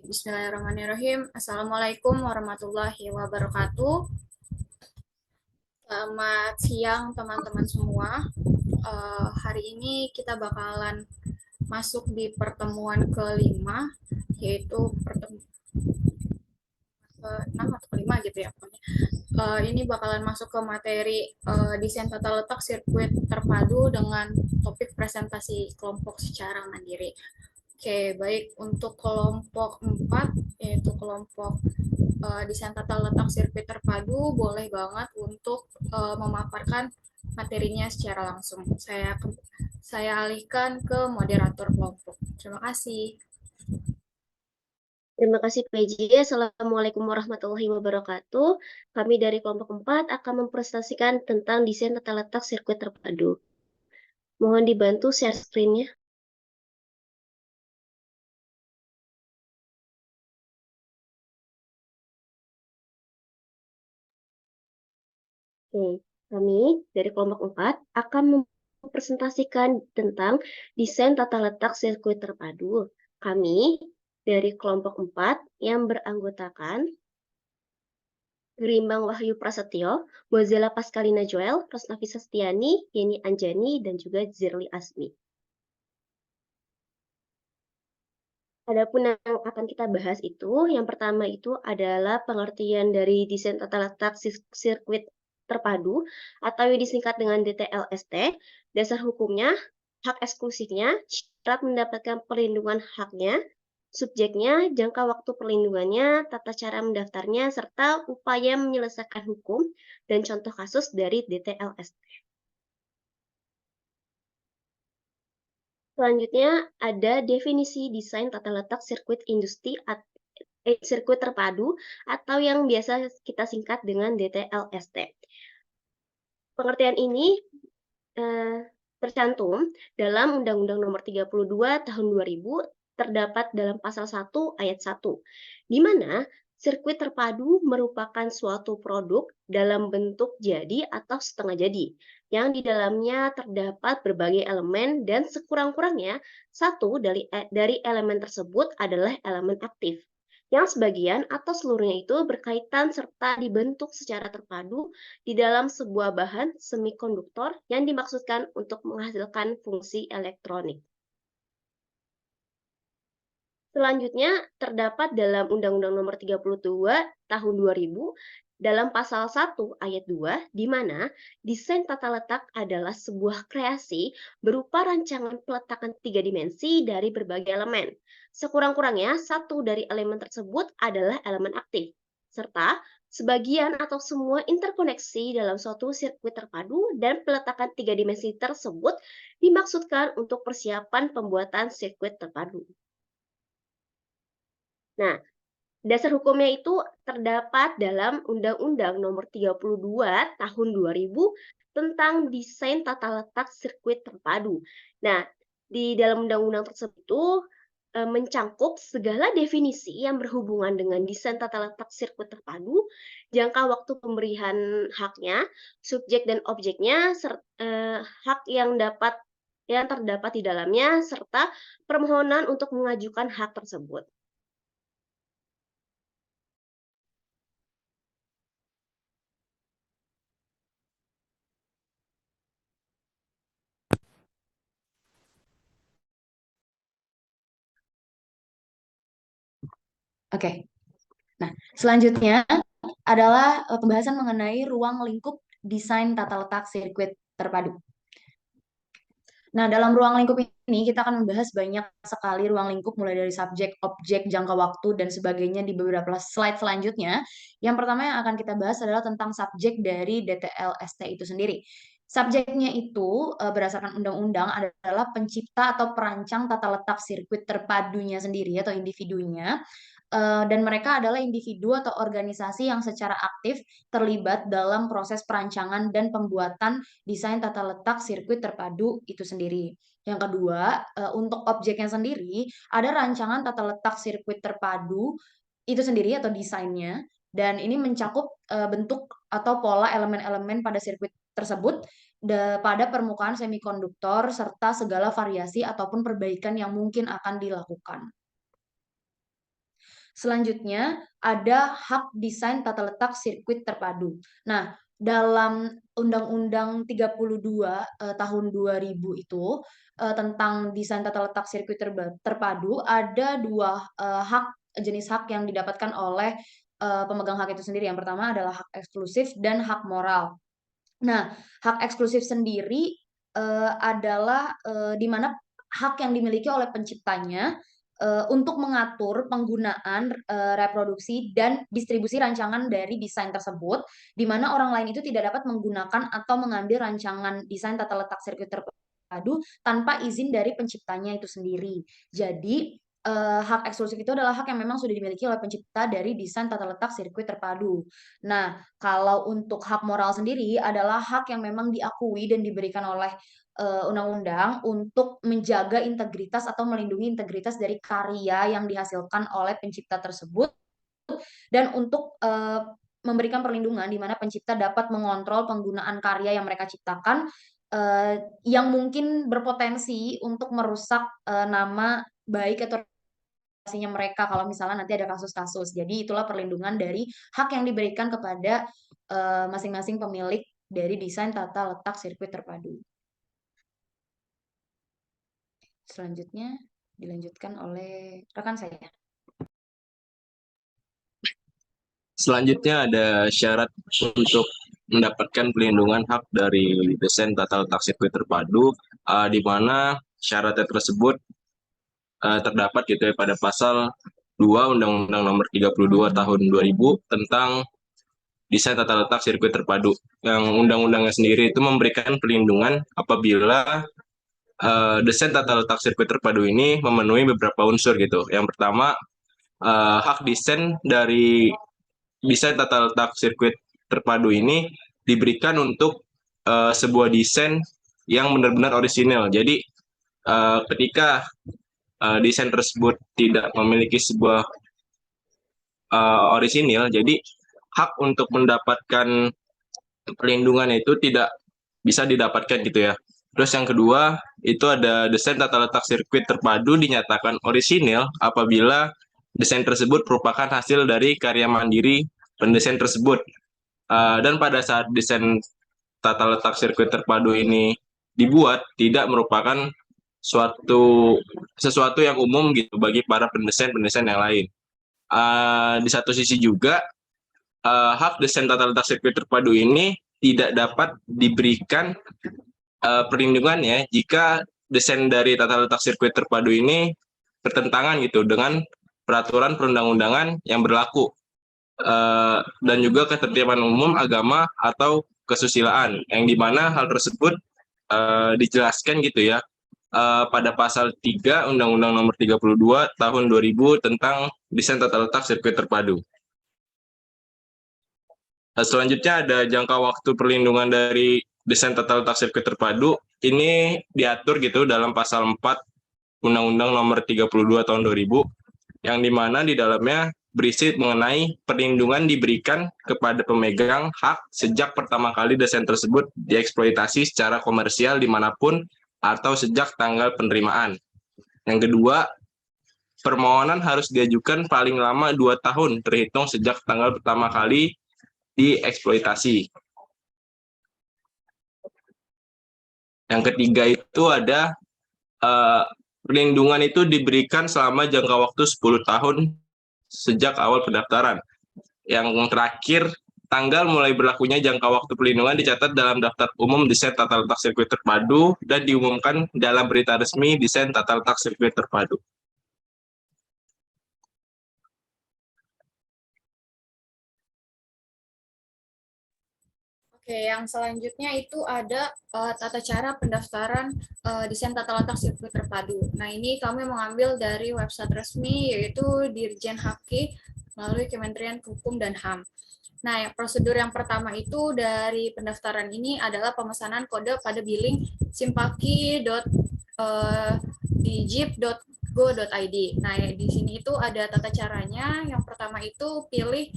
Bismillahirrahmanirrahim. Assalamualaikum warahmatullahi wabarakatuh. Selamat siang teman-teman semua. Hari ini kita bakalan masuk di pertemuan kelima, yaitu pertemuan ke-6 atau kelima gitu ya pokoknya. Ini bakalan masuk ke materi desain tata letak sirkuit terpadu dengan topik presentasi kelompok secara mandiri. Oke, baik untuk kelompok 4, yaitu kelompok desain tata letak sirkuit terpadu, boleh banget untuk memaparkan materinya secara langsung. Saya alihkan ke moderator kelompok. Terima kasih. Terima kasih PJ. Assalamualaikum warahmatullahi wabarakatuh. Kami dari kelompok 4 akan mempresentasikan tentang desain tata letak sirkuit terpadu. Mohon dibantu share screen-nya. Kami dari kelompok 4 akan mempresentasikan tentang desain tata letak sirkuit terpadu. Kami dari kelompok 4 yang beranggotakan Gerimbang Wahyu Prasetyo, Mozilla Pascalina Joel, Rosnavisa Setiani, Yeni Anjani, dan juga Zirli Asmi. Adapun yang akan kita bahas itu, yang pertama itu adalah pengertian dari desain tata letak sirkuit terpadu atau yang disingkat dengan DTLST, dasar hukumnya, hak eksklusifnya, syarat mendapatkan perlindungan haknya, subjeknya, jangka waktu perlindungannya, tata cara mendaftarnya, serta upaya menyelesaikan hukum dan contoh kasus dari DTLST. Selanjutnya ada definisi desain tata letak sirkuit industri sirkuit terpadu atau yang biasa kita singkat dengan DTLST. Pengertian ini tercantum dalam Undang-Undang Nomor 32 Tahun 2000 terdapat dalam pasal 1 ayat 1, di mana sirkuit terpadu merupakan suatu produk dalam bentuk jadi atau setengah jadi, yang di dalamnya terdapat berbagai elemen dan sekurang-kurangnya satu dari elemen tersebut adalah elemen aktif, yang sebagian atau seluruhnya itu berkaitan serta dibentuk secara terpadu di dalam sebuah bahan semikonduktor yang dimaksudkan untuk menghasilkan fungsi elektronik. Selanjutnya terdapat dalam Undang-Undang Nomor 32 Tahun 2000 dalam pasal 1 ayat 2, di mana desain tata letak adalah sebuah kreasi berupa rancangan peletakan 3 dimensi dari berbagai elemen. Sekurang-kurangnya satu dari elemen tersebut adalah elemen aktif, serta sebagian atau semua interkoneksi dalam suatu sirkuit terpadu dan peletakan 3 dimensi tersebut dimaksudkan untuk persiapan pembuatan sirkuit terpadu. Nah, dasar hukumnya itu terdapat dalam Undang-Undang Nomor 32 Tahun 2000 tentang desain tata letak sirkuit terpadu. Nah, di dalam undang-undang tersebut mencangkup segala definisi yang berhubungan dengan desain tata letak sirkuit terpadu, jangka waktu pemberian haknya, subjek dan objeknya, hak yang terdapat di dalamnya, serta permohonan untuk mengajukan hak tersebut. Oke. Nah, selanjutnya adalah pembahasan mengenai ruang lingkup desain tata letak sirkuit terpadu. Nah, dalam ruang lingkup ini kita akan membahas banyak sekali ruang lingkup mulai dari subjek, objek, jangka waktu, dan sebagainya di beberapa slide selanjutnya. Yang pertama yang akan kita bahas adalah tentang subjek dari DTLST itu sendiri. Subjeknya itu berdasarkan undang-undang adalah pencipta atau perancang tata letak sirkuit terpadunya sendiri atau individunya. Dan mereka adalah individu atau organisasi yang secara aktif terlibat dalam proses perancangan dan pembuatan desain tata letak sirkuit terpadu itu sendiri. Yang kedua, untuk objeknya sendiri, ada rancangan tata letak sirkuit terpadu itu sendiri atau desainnya, dan ini mencakup bentuk atau pola elemen-elemen pada sirkuit tersebut pada permukaan semikonduktor serta segala variasi ataupun perbaikan yang mungkin akan dilakukan. Selanjutnya ada hak desain tata letak sirkuit terpadu. Nah, dalam Undang-Undang 32 tahun 2000 itu tentang desain tata letak sirkuit terpadu ada dua jenis hak yang didapatkan oleh pemegang hak itu sendiri. Yang pertama adalah hak eksklusif dan hak moral. Nah, hak eksklusif sendiri adalah di mana hak yang dimiliki oleh penciptanya untuk mengatur penggunaan, reproduksi dan distribusi rancangan dari desain tersebut, di mana orang lain itu tidak dapat menggunakan atau mengambil rancangan desain tata letak sirkuit terpadu tanpa izin dari penciptanya itu sendiri. Jadi, hak eksklusif itu adalah hak yang memang sudah dimiliki oleh pencipta dari desain tata letak sirkuit terpadu. Nah, kalau untuk hak moral sendiri adalah hak yang memang diakui dan diberikan oleh undang-undang untuk menjaga integritas atau melindungi integritas dari karya yang dihasilkan oleh pencipta tersebut dan untuk memberikan perlindungan di mana pencipta dapat mengontrol penggunaan karya yang mereka ciptakan yang mungkin berpotensi untuk merusak nama baik atau reputasinya mereka kalau misalnya nanti ada kasus-kasus. Jadi itulah perlindungan dari hak yang diberikan kepada masing-masing pemilik dari desain tata letak sirkuit terpadu. Selanjutnya dilanjutkan oleh rekan saya. Selanjutnya ada syarat untuk mendapatkan pelindungan hak dari desain tata letak sirkuit terpadu, di mana syaratnya tersebut terdapat gitu ya pada pasal 2 Undang-Undang Nomor 32 Tahun 2000 tentang desain tata letak sirkuit terpadu. Yang undang-undangnya sendiri itu memberikan perlindungan apabila desain tata letak sirkuit terpadu ini memenuhi beberapa unsur gitu. Yang pertama, hak desain dari desain tata letak sirkuit terpadu ini diberikan untuk sebuah desain yang benar-benar orisinil. Jadi ketika desain tersebut tidak memiliki sebuah orisinil, jadi hak untuk mendapatkan perlindungan itu tidak bisa didapatkan gitu ya. Terus yang kedua, itu ada desain tata letak sirkuit terpadu dinyatakan orisinil apabila desain tersebut merupakan hasil dari karya mandiri pendesain tersebut. Dan pada saat desain tata letak sirkuit terpadu ini dibuat, tidak merupakan sesuatu yang umum gitu bagi para pendesain-pendesain yang lain. Di satu sisi juga, hak desain tata letak sirkuit terpadu ini tidak dapat diberikan perlindungannya jika desain dari tata letak sirkuit terpadu ini bertentangan gitu dengan peraturan perundang-undangan yang berlaku dan juga ketertiban umum, agama atau kesusilaan, yang dimana hal tersebut dijelaskan gitu ya pada pasal 3 Undang-Undang Nomor 32 Tahun 2000 tentang desain tata letak sirkuit terpadu. Selanjutnya ada jangka waktu perlindungan dari desain tata letak sirkuit terpadu. Ini diatur gitu dalam pasal 4 Undang-Undang Nomor 32 Tahun 2000, yang dimana di dalamnya berisi mengenai perlindungan diberikan kepada pemegang hak sejak pertama kali desain tersebut dieksploitasi secara komersial dimanapun atau sejak tanggal penerimaan. Yang kedua, permohonan harus diajukan paling lama 2 tahun terhitung sejak tanggal pertama kali dieksploitasi. Yang ketiga itu ada perlindungan itu diberikan selama jangka waktu 10 tahun sejak awal pendaftaran. Yang terakhir, tanggal mulai berlakunya jangka waktu perlindungan dicatat dalam daftar umum desain tata letak sirkuit terpadu dan diumumkan dalam berita resmi desain tata letak sirkuit terpadu. Oke, yang selanjutnya itu ada tata cara pendaftaran desain tata letak sirkuit terpadu. Nah, ini kami mengambil dari website resmi yaitu Dirjen Haki melalui Kementerian Hukum dan HAM. Nah, prosedur yang pertama itu dari pendaftaran ini adalah pemesanan kode pada billing simpaki.digip.go.id. Nah, di sini itu ada tata caranya. Yang pertama itu pilih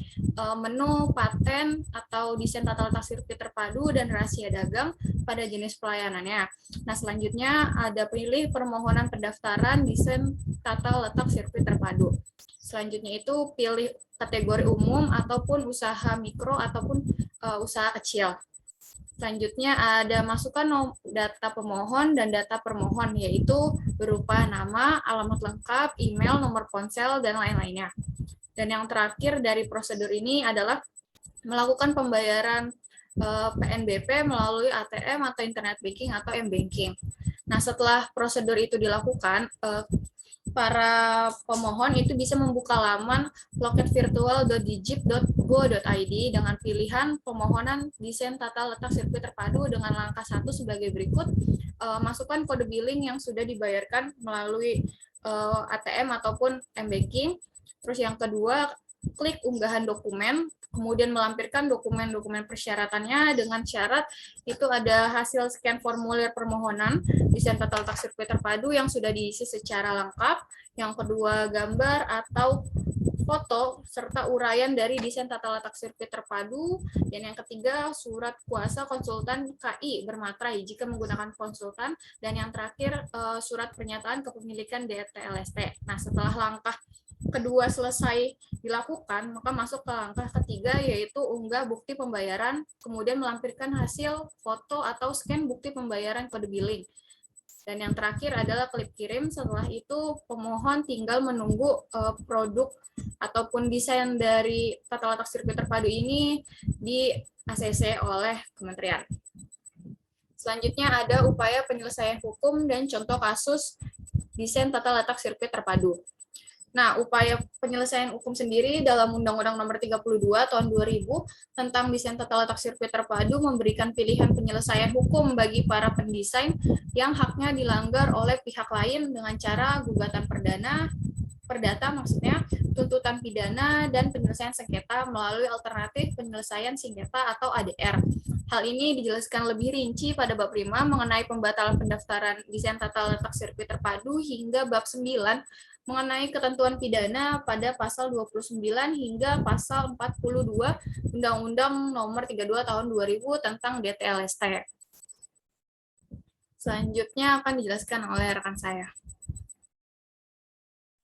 menu paten atau desain tata letak sirkuit terpadu dan rahasia dagang pada jenis pelayanannya. Nah, selanjutnya ada pilih permohonan pendaftaran desain tata letak sirkuit terpadu. Selanjutnya itu pilih kategori umum ataupun usaha mikro ataupun usaha kecil. Selanjutnya ada masukkan data pemohon dan data permohon, yaitu berupa nama, alamat lengkap, email, nomor ponsel, dan lain-lainnya. Dan yang terakhir dari prosedur ini adalah melakukan pembayaran PNBP melalui ATM atau internet banking atau m-banking. Nah, setelah prosedur itu dilakukan, para pemohon itu bisa membuka laman loketvirtual.digip.go.id dengan pilihan pemohonan desain tata letak sirkuit terpadu dengan langkah 1 sebagai berikut. Masukkan kode billing yang sudah dibayarkan melalui ATM ataupun m-banking. Terus yang kedua, klik unggahan dokumen, kemudian melampirkan dokumen-dokumen persyaratannya dengan syarat itu ada hasil scan formulir permohonan desain tata letak sirkuit terpadu yang sudah diisi secara lengkap. Yang kedua, gambar atau foto serta uraian dari desain tata letak sirkuit terpadu. Dan yang ketiga, surat kuasa konsultan KI bermaterai jika menggunakan konsultan. Dan yang terakhir, surat pernyataan kepemilikan DTLST. Nah, setelah langkah kedua selesai dilakukan, maka masuk ke langkah ketiga, yaitu unggah bukti pembayaran, kemudian melampirkan hasil foto atau scan bukti pembayaran kode billing. Dan yang terakhir adalah klik kirim. Setelah itu pemohon tinggal menunggu produk ataupun desain dari tata letak sirkuit terpadu ini di ACC oleh kementerian. Selanjutnya ada upaya penyelesaian hukum dan contoh kasus desain tata letak sirkuit terpadu. Nah, upaya penyelesaian hukum sendiri dalam Undang-Undang Nomor 32 Tahun 2000 tentang desain tata letak sirkuit terpadu memberikan pilihan penyelesaian hukum bagi para pendesain yang haknya dilanggar oleh pihak lain dengan cara gugatan perdata maksudnya, tuntutan pidana, dan penyelesaian sengketa melalui alternatif penyelesaian sengketa atau ADR. Hal ini dijelaskan lebih rinci pada bab 5 mengenai pembatalan pendaftaran desain tata letak sirkuit terpadu hingga bab 9 mengenai ketentuan pidana pada pasal 29 hingga pasal 42 Undang-Undang Nomor 32 Tahun 2000 tentang DTLST. Selanjutnya akan dijelaskan oleh rekan saya.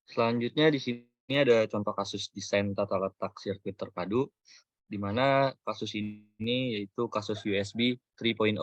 Selanjutnya di sini ada contoh kasus desain tata letak sirkuit terpadu, di mana kasus ini yaitu kasus USB 3.0.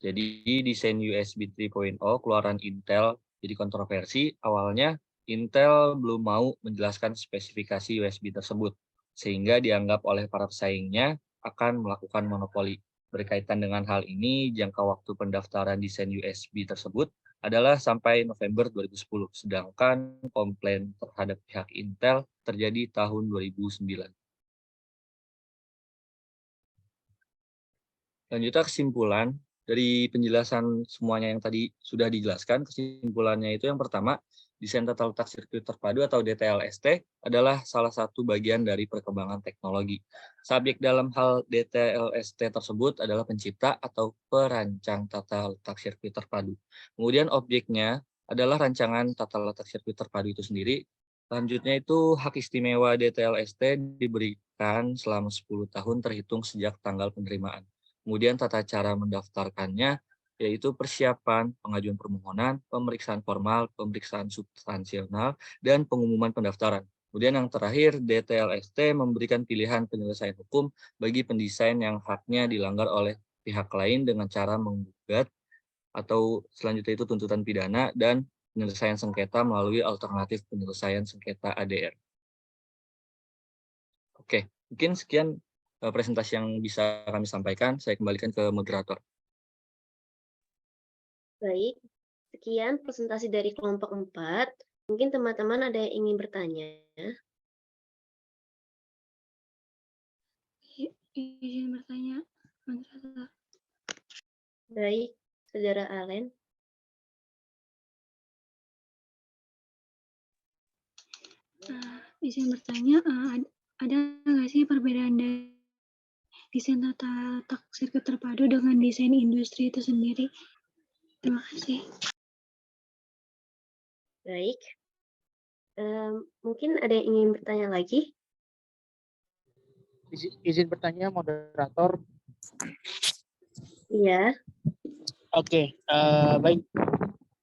Jadi desain USB 3.0 keluaran Intel jadi kontroversi. Awalnya Intel belum mau menjelaskan spesifikasi USB tersebut, sehingga dianggap oleh para pesaingnya akan melakukan monopoli. Berkaitan dengan hal ini, jangka waktu pendaftaran desain USB tersebut adalah sampai November 2010, sedangkan komplain terhadap pihak Intel terjadi tahun 2009. Lanjutnya kesimpulan. Dari penjelasan semuanya yang tadi sudah dijelaskan, kesimpulannya itu yang pertama, desain tata letak sirkuit terpadu atau DTLST adalah salah satu bagian dari perkembangan teknologi. Subjek dalam hal DTLST tersebut adalah pencipta atau perancang tata letak sirkuit terpadu. Kemudian objeknya adalah rancangan tata letak sirkuit terpadu itu sendiri. Selanjutnya itu hak istimewa DTLST diberikan selama 10 tahun terhitung sejak tanggal penerimaan. Kemudian tata cara mendaftarkannya, yaitu persiapan, pengajuan permohonan, pemeriksaan formal, pemeriksaan substansional, dan pengumuman pendaftaran. Kemudian yang terakhir, DTLST memberikan pilihan penyelesaian hukum bagi pendesain yang haknya dilanggar oleh pihak lain dengan cara menggugat, atau selanjutnya itu tuntutan pidana, dan penyelesaian sengketa melalui alternatif penyelesaian sengketa ADR. Oke, mungkin sekian presentasi yang bisa kami sampaikan. Saya kembalikan ke moderator. Baik, sekian presentasi dari kelompok 4. Mungkin teman-teman ada yang ingin bertanya. Izin bertanya, moderator. Baik, Saudara Alen. Izin bertanya, ada nggak sih perbedaan dari desain tata letak sirkuit terpadu dengan desain industri itu sendiri? Terima kasih. Baik. Mungkin ada yang ingin bertanya lagi? Izin bertanya, moderator. Iya. Oke, baik.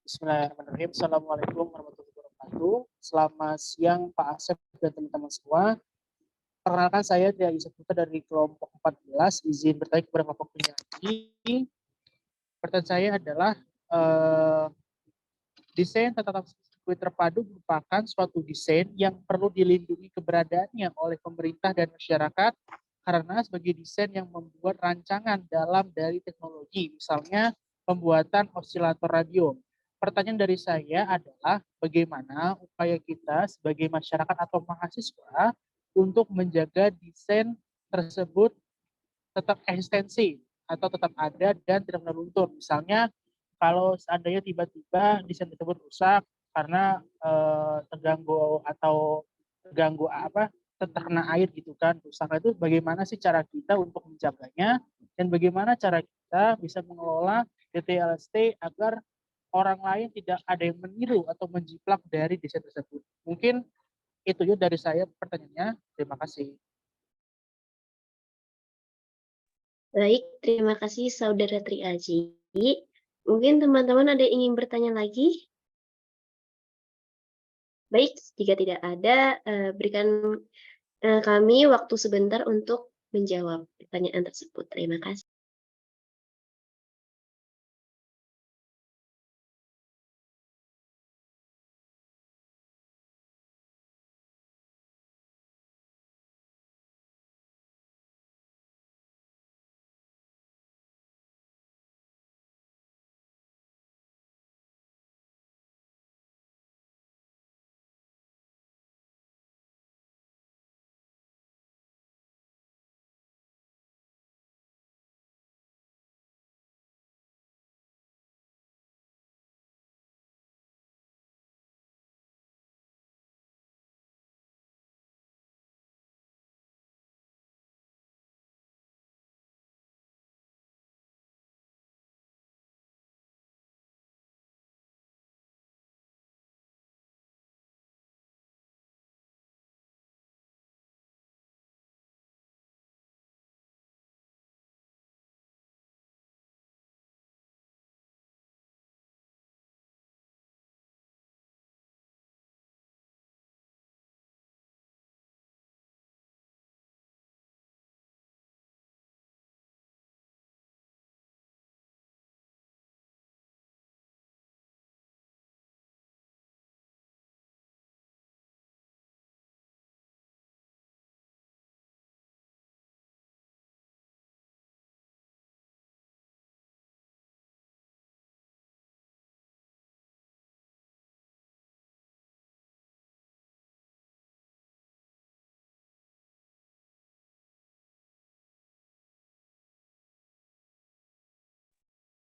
Bismillahirrahmanirrahim. Assalamualaikum warahmatullahi wabarakatuh. Terpadu. Selamat siang Pak Asep dan teman-teman semua. Perkenalkan saya Tria Yusuf dari kelompok 14. Izin bertanya kepada Bapak penyanyi. Pertanyaan saya adalah desain tata sirkuit terpadu merupakan suatu desain yang perlu dilindungi keberadaannya oleh pemerintah dan masyarakat karena sebagai desain yang membuat rancangan dalam dari teknologi, misalnya pembuatan osilator radio. Pertanyaan dari saya adalah bagaimana upaya kita sebagai masyarakat atau mahasiswa untuk menjaga desain tersebut tetap eksistensi atau tetap ada dan tidak mudah luntur. Misalnya kalau seandainya tiba-tiba desain tersebut rusak karena terganggu atau terganggu terkena air gitu kan, rusak itu bagaimana sih cara kita untuk menjaganya dan bagaimana cara kita bisa mengelola DTLST agar orang lain tidak ada yang meniru atau menjiplak dari desain tersebut. Mungkin itu ya dari saya pertanyaannya. Terima kasih. Baik, terima kasih Saudara Tri Aji. Mungkin teman-teman ada yang ingin bertanya lagi? Baik, jika tidak ada, berikan kami waktu sebentar untuk menjawab pertanyaan tersebut. Terima kasih.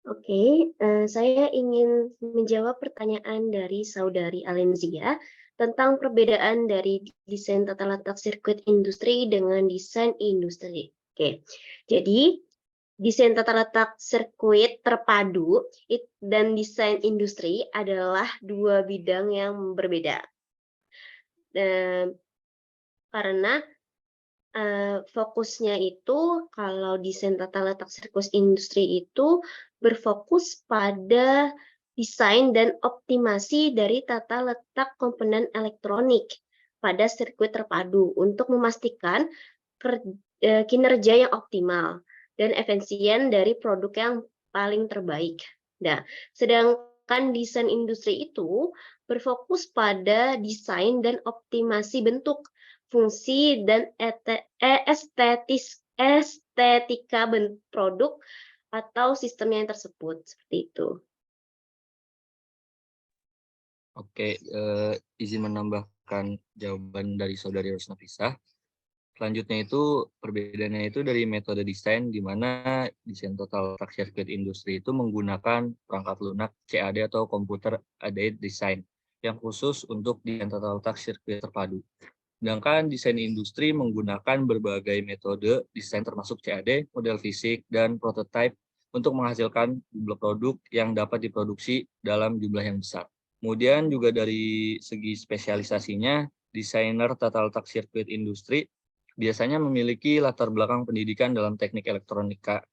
Oke, saya ingin menjawab pertanyaan dari Saudari Alenzia tentang perbedaan dari desain tata letak sirkuit industri dengan desain industri. Oke, jadi desain tata letak sirkuit terpadu dan desain industri adalah dua bidang yang berbeda. Karena fokusnya itu kalau desain tata letak sirkuit industri itu berfokus pada desain dan optimasi dari tata letak komponen elektronik pada sirkuit terpadu untuk memastikan kinerja yang optimal dan efisien dari produk yang paling terbaik. Nah, sedangkan desain industri itu berfokus pada desain dan optimasi bentuk, fungsi, dan estetika produk atau sistem yang tersebut, seperti itu. Oke, izin menambahkan jawaban dari Saudari Rosnafisa. Selanjutnya itu perbedaannya itu dari metode desain, di mana desain total letak sirkuit industri itu menggunakan perangkat lunak CAD atau Computer Aided Design yang khusus untuk desain tata letak sirkuit terpadu. Sedangkan desain industri menggunakan berbagai metode desain termasuk CAD, model fisik, dan prototype untuk menghasilkan jumlah produk yang dapat diproduksi dalam jumlah yang besar. Kemudian juga dari segi spesialisasinya, desainer tata letak sirkuit industri biasanya memiliki latar belakang pendidikan dalam teknik elektronika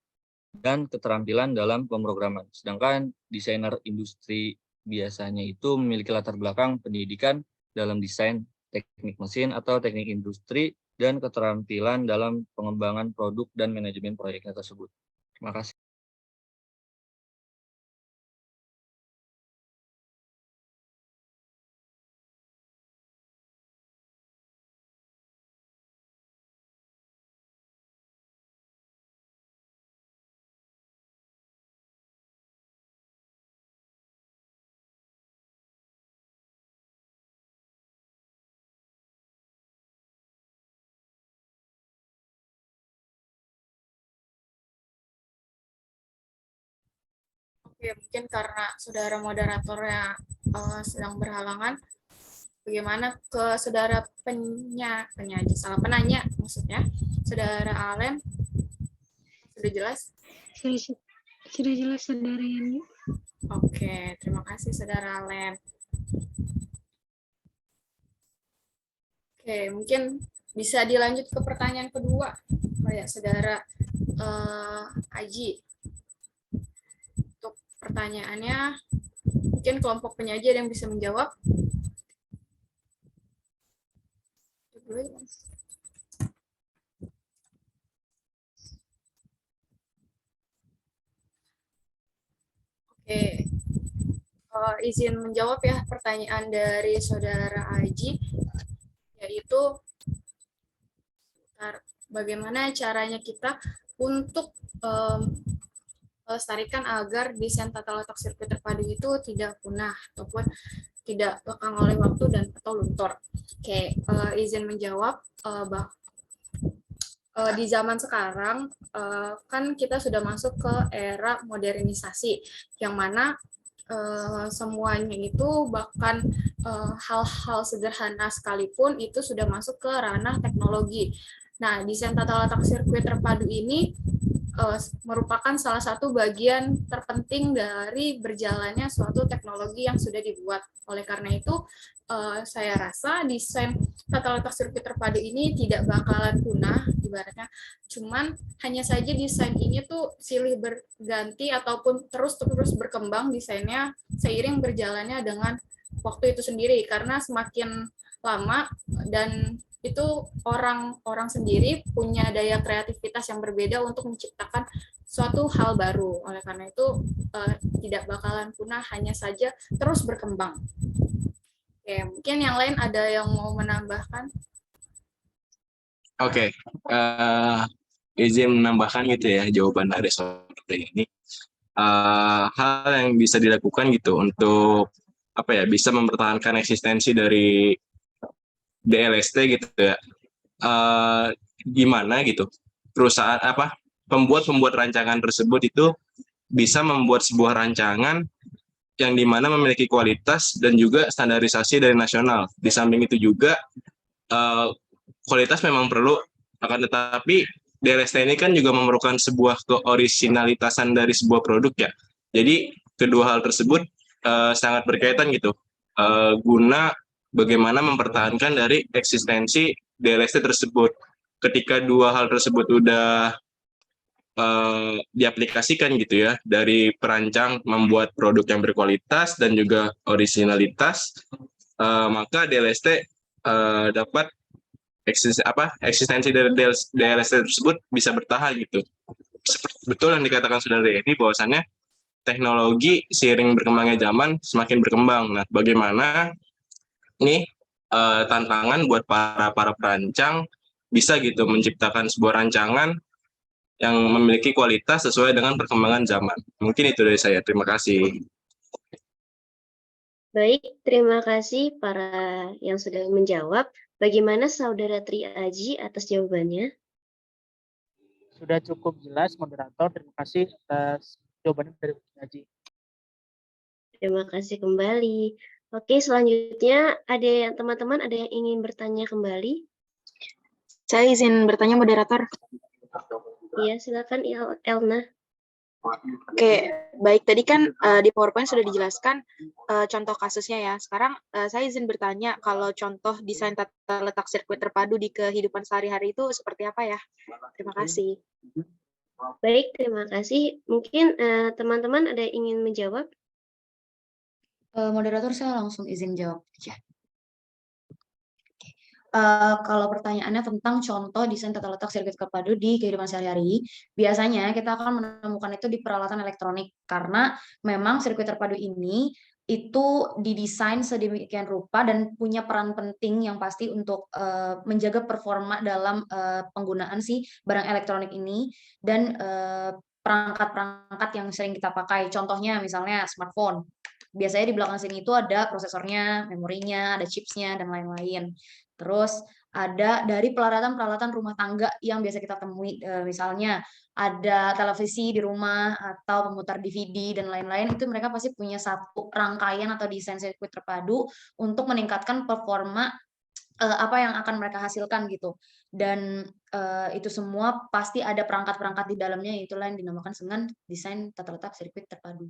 dan keterampilan dalam pemrograman. Sedangkan desainer industri biasanya itu memiliki latar belakang pendidikan dalam desain, teknik mesin atau teknik industri, dan keterampilan dalam pengembangan produk dan manajemen proyeknya tersebut. Terima kasih. Oke, mungkin karena saudara moderatornya sedang berhalangan, bagaimana ke saudara penanya maksudnya, saudara Alen, sudah jelas? Sudah jelas, Saudara Yani. Oke, terima kasih saudara Alen. Oke, mungkin bisa dilanjut ke pertanyaan kedua. Ya, saudara Aji. Untuk pertanyaannya, mungkin kelompok penyaji ada yang bisa menjawab. Oke, izin menjawab ya pertanyaan dari saudara Aji, yaitu bagaimana caranya kita untuk melestarikan agar desain tata letak sirkuit terpadu itu tidak punah ataupun tidak lekang oleh waktu dan atau luntur. Oke, izin menjawab di zaman sekarang kan kita sudah masuk ke era modernisasi, yang mana semuanya itu bahkan hal-hal sederhana sekalipun itu sudah masuk ke ranah teknologi. Nah, desain tata letak sirkuit terpadu ini merupakan salah satu bagian terpenting dari berjalannya suatu teknologi yang sudah dibuat. Oleh karena itu, saya rasa desain tata letak sirkuit terpadu ini tidak bakalan punah, ibaratnya. Cuman hanya saja desain ini tuh silih berganti ataupun terus-terus berkembang desainnya seiring berjalannya dengan waktu itu sendiri, karena semakin lama dan itu orang sendiri punya daya kreativitas yang berbeda untuk menciptakan suatu hal baru. Oleh karena itu tidak bakalan punah, hanya saja terus berkembang. Oke, mungkin yang lain ada yang mau menambahkan? Oke, izin menambahkan gitu ya jawaban dari sore ini. Hal yang bisa dilakukan gitu untuk bisa mempertahankan eksistensi dari DLST gitu ya. Gimana gitu perusahaan pembuat rancangan tersebut itu bisa membuat sebuah rancangan yang dimana memiliki kualitas dan juga standarisasi dari nasional. Di samping itu juga kualitas memang perlu, akan tetapi DLST ini kan juga memerlukan sebuah keorisinalitasan dari sebuah produk ya. Jadi kedua hal tersebut sangat berkaitan gitu, guna bagaimana mempertahankan dari eksistensi DLST tersebut. Ketika dua hal tersebut udah diaplikasikan gitu ya, dari perancang membuat produk yang berkualitas dan juga originalitas, maka DLST dapat eksistensi dari DLST tersebut bisa bertahan gitu. Betul yang dikatakan saudara ini, bahwasannya teknologi seiring berkembangnya zaman semakin berkembang. Nah, bagaimana nih tantangan buat para perancang bisa gitu menciptakan sebuah rancangan yang memiliki kualitas sesuai dengan perkembangan zaman. Mungkin itu dari saya. Terima kasih. Baik, terima kasih para yang sudah menjawab. Bagaimana Saudara Tri Aji atas jawabannya? Sudah cukup jelas, moderator. Terima kasih atas jawabannya dari Aji. Terima kasih kembali. Oke, selanjutnya teman-teman ada yang ingin bertanya kembali? Saya izin bertanya, moderator. Iya, silakan Elna. Oke, baik. Tadi kan di PowerPoint sudah dijelaskan contoh kasusnya ya. Sekarang saya izin bertanya, kalau contoh desain tata letak sirkuit terpadu di kehidupan sehari-hari itu seperti apa ya? Terima kasih. Baik, terima kasih. Mungkin teman-teman ada yang ingin menjawab? Moderator, saya langsung izin jawab aja. Kalau pertanyaannya tentang contoh desain tata letak sirkuit terpadu di kehidupan sehari-hari, biasanya kita akan menemukan itu di peralatan elektronik karena memang sirkuit terpadu ini itu didesain sedemikian rupa dan punya peran penting yang pasti untuk menjaga performa dalam penggunaan si barang elektronik ini dan perangkat-perangkat yang sering kita pakai. Contohnya misalnya smartphone. Biasanya di belakang sini itu ada prosesornya, memorinya, ada chipsnya, dan lain-lain. Terus ada dari peralatan-peralatan rumah tangga yang biasa kita temui, misalnya ada televisi di rumah atau pemutar DVD dan lain-lain, itu mereka pasti punya satu rangkaian atau desain sirkuit terpadu untuk meningkatkan performa apa yang akan mereka hasilkan gitu. Dan itu semua pasti ada perangkat-perangkat di dalamnya, itulah yang dinamakan dengan desain tata letak sirkuit terpadu.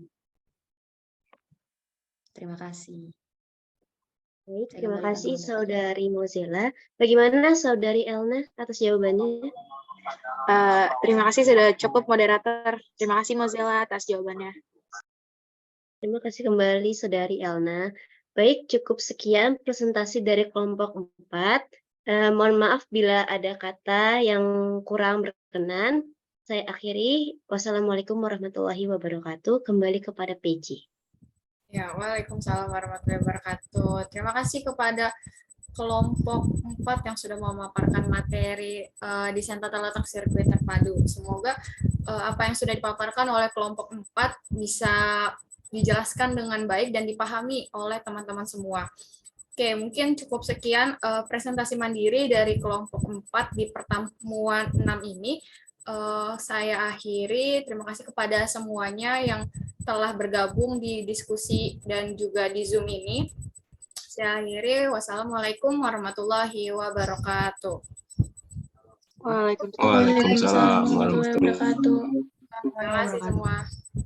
Terima kasih. Baik, Saya terima kembalikan kasih ke Saudari Mozella. Bagaimana Saudari Elna atas jawabannya? Terima kasih sudah cukup moderator. Terima kasih Mozilla atas jawabannya. Terima kasih kembali Saudari Elna. Baik, cukup sekian presentasi dari kelompok 4. Mohon maaf bila ada kata yang kurang berkenan. Saya akhiri. Wassalamualaikum warahmatullahi wabarakatuh. Kembali kepada PJ. Ya, waalaikumsalam warahmatullahi wabarakatuh. Terima kasih kepada kelompok 4 yang sudah memaparkan materi desain tata letak sirkuit terpadu. Semoga apa yang sudah dipaparkan oleh kelompok 4 bisa dijelaskan dengan baik dan dipahami oleh teman-teman semua. Oke, mungkin cukup sekian presentasi mandiri dari kelompok 4 di pertemuan 6 ini. Saya akhiri. Terima kasih kepada semuanya yang telah bergabung di diskusi dan juga di Zoom ini. Saya akhiri. Wassalamualaikum warahmatullahi wabarakatuh. Waalaikumsalam. Waalaikumsalam warahmatullahi wabarakatuh. Terima kasih semua.